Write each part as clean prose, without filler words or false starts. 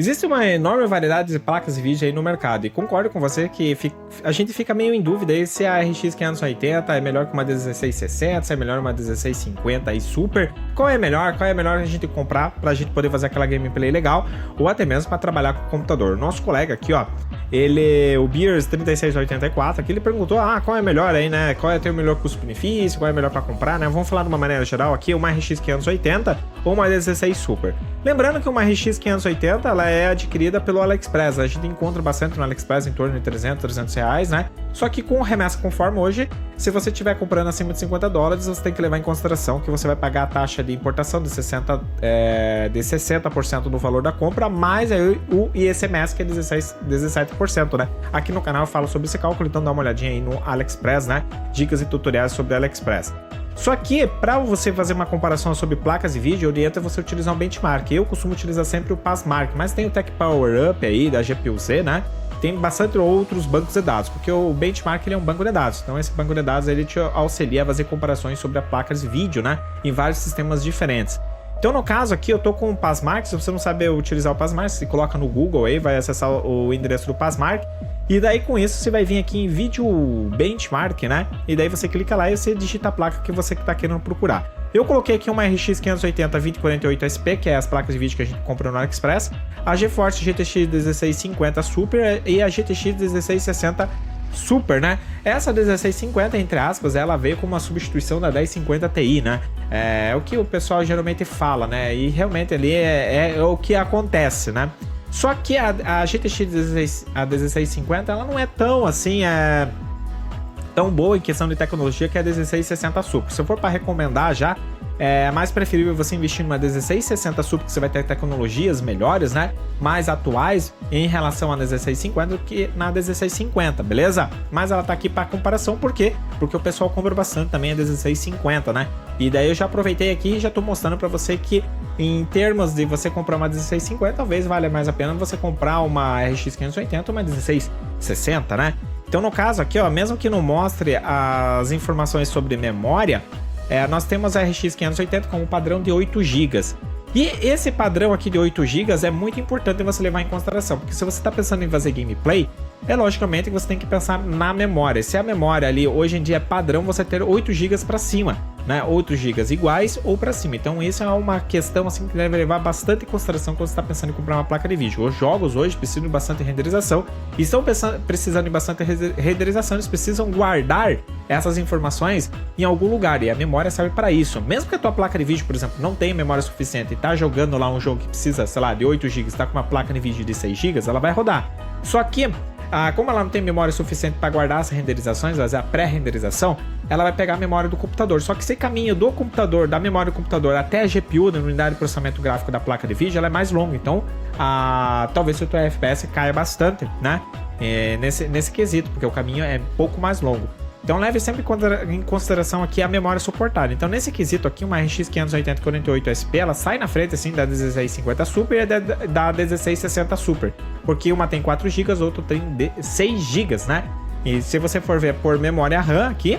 Existe uma enorme variedade de placas de vídeo aí no mercado, e concordo com você que a gente fica meio em dúvida aí se a RX 580 é melhor que uma 1660, se é melhor uma 1650 e Super. Qual é melhor a gente comprar pra gente poder fazer aquela gameplay legal, ou até mesmo para trabalhar com o computador. Nosso colega aqui, ó, o Beers 3684, aqui ele perguntou, qual é melhor aí, né? Qual é o melhor custo-benefício, qual é melhor para comprar, né? Vamos falar de uma maneira geral aqui, uma RX 580 ou uma 16 Super. Lembrando que uma RX 580, ela é adquirida pelo AliExpress, a gente encontra bastante no AliExpress em torno de 300 reais, né? Só que com remessa conforme hoje, se você estiver comprando acima de $50, você tem que levar em consideração que você vai pagar a taxa de importação de 60% do valor da compra, mais aí o ICMS, que é 17%, né? Aqui no canal eu falo sobre esse cálculo, então dá uma olhadinha aí no AliExpress, né? Dicas e tutoriais sobre AliExpress. Só que, para você fazer uma comparação sobre placas de vídeo, orienta você utilizar um benchmark. Eu costumo utilizar sempre o Passmark, mas tem o Tech Power Up aí, da GPU-Z, né? Tem bastante outros bancos de dados, porque o benchmark ele é um banco de dados. Então esse banco de dados ele te auxilia a fazer comparações sobre as placas de vídeo, né? Em vários sistemas diferentes. Então no caso aqui eu tô com o Passmark. Se você não saber utilizar o Passmark, você coloca no Google aí, vai acessar o endereço do Passmark. E daí com isso você vai vir aqui em vídeo benchmark, né? E daí você clica lá e você digita a placa que você tá querendo procurar. Eu coloquei aqui uma RX 580 2048 SP, que é as placas de vídeo que a gente compra no AliExpress, a GeForce GTX 1650 Super e a GTX 1660 Super, né? Essa 1650, entre aspas, ela veio como uma substituição da 1050 Ti, né? É o que o pessoal geralmente fala, né? E realmente ali é o que acontece, né? Só que a GTX 1650, ela não é tão assim, tão boa em questão de tecnologia que a 1660 Super. Se eu for para recomendar já, é mais preferível você investir numa 1660 Super, que você vai ter tecnologias melhores, né? Mais atuais em relação à 1650 do que na 1650, beleza? Mas ela tá aqui para comparação, por quê? Porque o pessoal compra bastante também a 1650, né? E daí eu já aproveitei aqui e já tô mostrando para você que em termos de você comprar uma 1650, talvez valha mais a pena você comprar uma RX 580 ou uma 1660, né? Então no caso aqui, ó, mesmo que não mostre as informações sobre memória, nós temos a RX 580 com um padrão de 8 GB. E esse padrão aqui de 8 GB é muito importante você levar em consideração, porque se você está pensando em fazer gameplay, logicamente que você tem que pensar na memória. Se a memória ali hoje em dia é padrão, você ter 8 GB para cima, né? 8 GB iguais ou para cima. Então isso é uma questão assim que deve levar bastante em consideração quando você está pensando em comprar uma placa de vídeo. Os jogos hoje precisam de bastante renderização e estão precisando de bastante renderização. Eles precisam guardar essas informações em algum lugar e a memória serve para isso. Mesmo que a tua placa de vídeo, por exemplo, não tenha memória suficiente e tá jogando lá um jogo que precisa, sei lá, de 8 GB, está com uma placa de vídeo de 6 GB, ela vai rodar. Só que como ela não tem memória suficiente para guardar as renderizações, a pré-renderização, ela vai pegar a memória do computador. Só que esse caminho do computador, da memória do computador até a GPU, da unidade de processamento gráfico da placa de vídeo, ela é mais longa. Então, talvez o teu FPS caia bastante, né? Nesse quesito, porque o caminho é um pouco mais longo. Então leve sempre em consideração aqui a memória suportada. Então nesse quesito aqui, uma RX 580 48 SP, ela sai na frente assim da 1650 Super e da 1660 Super. Porque uma tem 4 GB, outra tem 6 GB, né? E se você for ver por memória RAM aqui,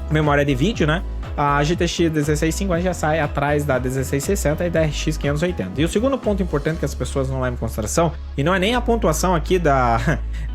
memória de vídeo, né? A GTX 1650 já sai atrás da 1660 e da RX 580. E o segundo ponto importante que as pessoas não levam em consideração, e não é nem a pontuação aqui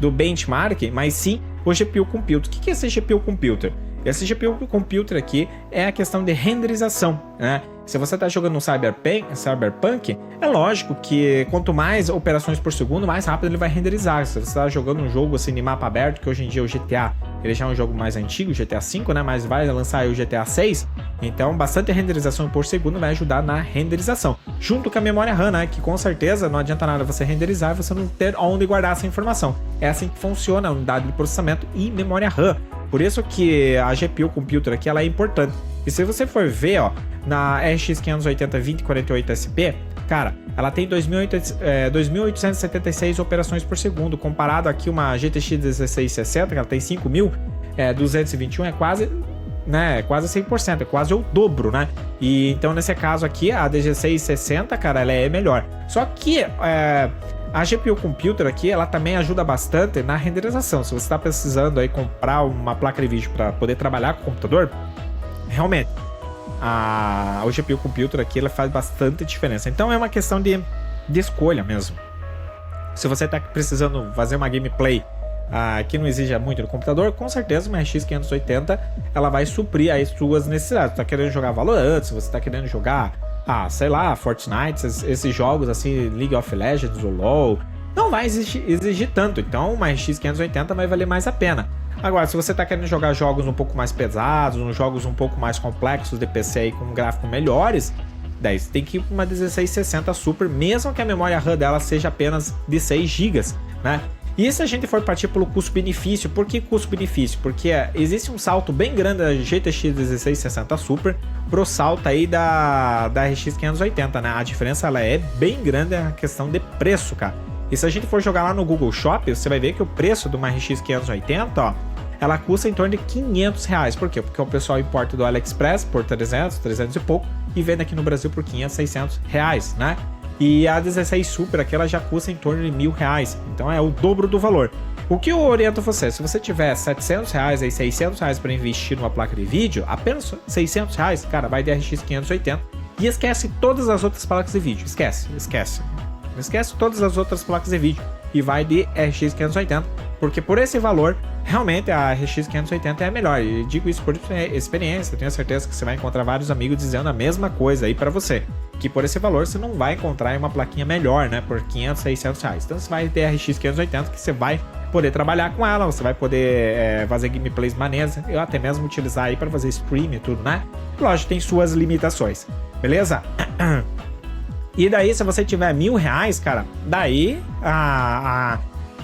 do benchmark, mas sim o GPU Computer. O que é esse GPU Computer? Esse GPU Computer aqui é a questão de renderização, né? Se você está jogando no Cyberpunk, é lógico que quanto mais operações por segundo, mais rápido ele vai renderizar. Se você está jogando um jogo assim de mapa aberto, que hoje em dia o GTA, ele já é um jogo mais antigo, o GTA V, né? Mas vai lançar aí o GTA 6, então bastante renderização por segundo vai ajudar na renderização. Junto com a memória RAM, né? Que com certeza não adianta nada você renderizar e você não ter onde guardar essa informação. É assim que funciona a unidade de processamento e memória RAM. Por isso que a GPU Computer aqui ela é importante. E se você for ver, ó, na RX 580 2048 SP, cara, ela tem 2.876 operações por segundo, comparado aqui uma GTX 1660, que ela tem 5.221, é quase, né, quase 100%, é quase o dobro, né? E então nesse caso aqui, a 1660, cara, ela é melhor. Só que a GPU Computer aqui, ela também ajuda bastante na renderização. Se você está precisando aí comprar uma placa de vídeo para poder trabalhar com o computador, realmente o GPU Computer aqui ela faz bastante diferença. Então é uma questão de escolha mesmo. Se você tá precisando fazer uma gameplay que não exija muito do computador, com certeza uma RX 580 ela vai suprir as suas necessidades. Você tá querendo jogar Valorant, se você tá querendo jogar, sei lá, Fortnite, esses jogos assim, League of Legends ou LoL, não vai exigir tanto, então uma RX 580 vai valer mais a pena. Agora, se você tá querendo jogar jogos um pouco mais pesados, uns jogos um pouco mais complexos de PC aí com gráficos melhores, daí você tem que ir para uma 1660 Super, mesmo que a memória RAM dela seja apenas de 6 GB, né? E se a gente for partir pelo custo-benefício, por que custo-benefício? Porque existe um salto bem grande da GTX 1660 Super pro salto aí da RX 580, né? A diferença ela é bem grande, a questão de preço, cara. E se a gente for jogar lá no Google Shop, você vai ver que o preço de uma RX 580, ó, ela custa em torno de R$500. Por quê? Porque o pessoal importa do AliExpress por 300 e pouco e vende aqui no Brasil por 500, R$600, né? E a 16 Super aqui ela já custa em torno de R$1.000, então é o dobro do valor. O que eu oriento você, se você tiver R$700 e R$600 para investir numa placa de vídeo, apenas R$600, cara, vai de RX 580 e esquece todas as outras placas de vídeo, esquece todas as outras placas de vídeo e vai de RX 580, porque por esse valor, realmente a RX 580 é a melhor, e digo isso por experiência, tenho certeza que você vai encontrar vários amigos dizendo a mesma coisa aí para você, que por esse valor você não vai encontrar uma plaquinha melhor, né, por 500, R$600, então você vai ter a RX 580 que você vai poder trabalhar com ela, você vai poder fazer gameplays maneiras, eu até mesmo utilizar aí para fazer stream e tudo, né, lógico, tem suas limitações, beleza? E daí, se você tiver R$1.000, cara, daí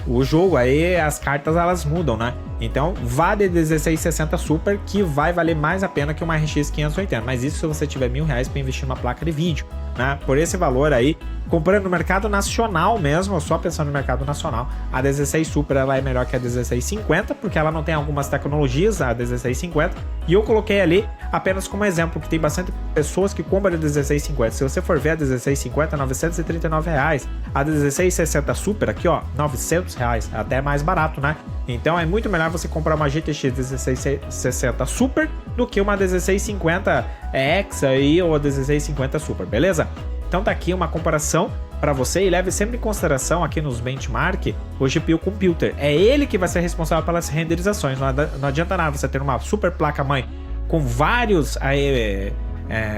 o jogo aí, as cartas elas mudam, né? Então, vá de 1660 Super, que vai valer mais a pena que uma RX 580. Mas isso se você tiver R$1.000 para investir numa placa de vídeo, né? Por esse valor aí, comprando no mercado nacional mesmo, só pensando no mercado nacional, a 16 Super ela é melhor que a 1650, porque ela não tem algumas tecnologias, a 1650. E eu coloquei ali apenas como exemplo, que tem bastante pessoas que compram a 1650. Se você for ver a 1650, R$939. A 1660 Super aqui, ó, R$900, até mais barato, né? Então é muito melhor você comprar uma GTX 1660 Super do que uma 1650 X aí ou a 1650 Super, beleza? Então tá aqui uma comparação para você e leve sempre em consideração aqui nos benchmark o GPU Computer. É ele que vai ser responsável pelas renderizações. Não adianta nada você ter uma super placa-mãe com vários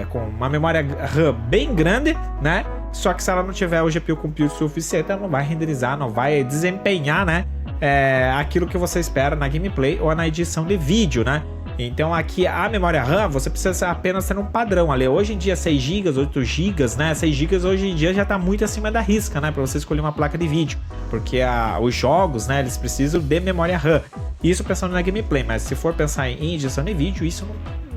com uma memória RAM bem grande, né? Só que se ela não tiver o GPU Computer suficiente, ela não vai renderizar, não vai desempenhar, né? Aquilo que você espera na gameplay ou na edição de vídeo, né? Então aqui a memória RAM, você precisa apenas ter um padrão ali. Hoje em dia 6 GB, 8 GB, né? 6 GB hoje em dia já tá muito acima da risca, né? Para você escolher uma placa de vídeo. Porque os jogos, né? Eles precisam de memória RAM. Isso pensando na gameplay, mas se for pensar em edição de vídeo, isso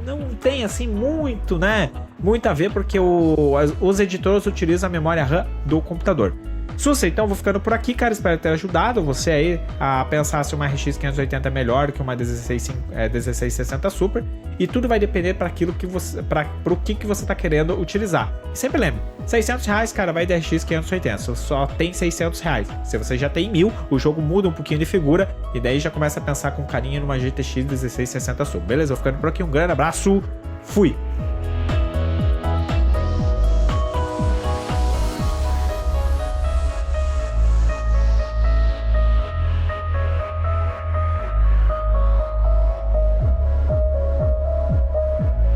não tem assim muito, né? Muito a ver, porque os editores utilizam a memória RAM do computador. Sussa, então eu vou ficando por aqui, cara, espero ter ajudado você aí a pensar se uma RX 580 é melhor que uma 1660 Super, e tudo vai depender para aquilo que você, pro que você tá querendo utilizar. E sempre lembre, R$600, cara, vai de RX 580, só tem R$600. Se você já tem 1.000, o jogo muda um pouquinho de figura, e daí já começa a pensar com carinho numa GTX 1660 Super, beleza? Eu vou ficando por aqui, um grande abraço, fui!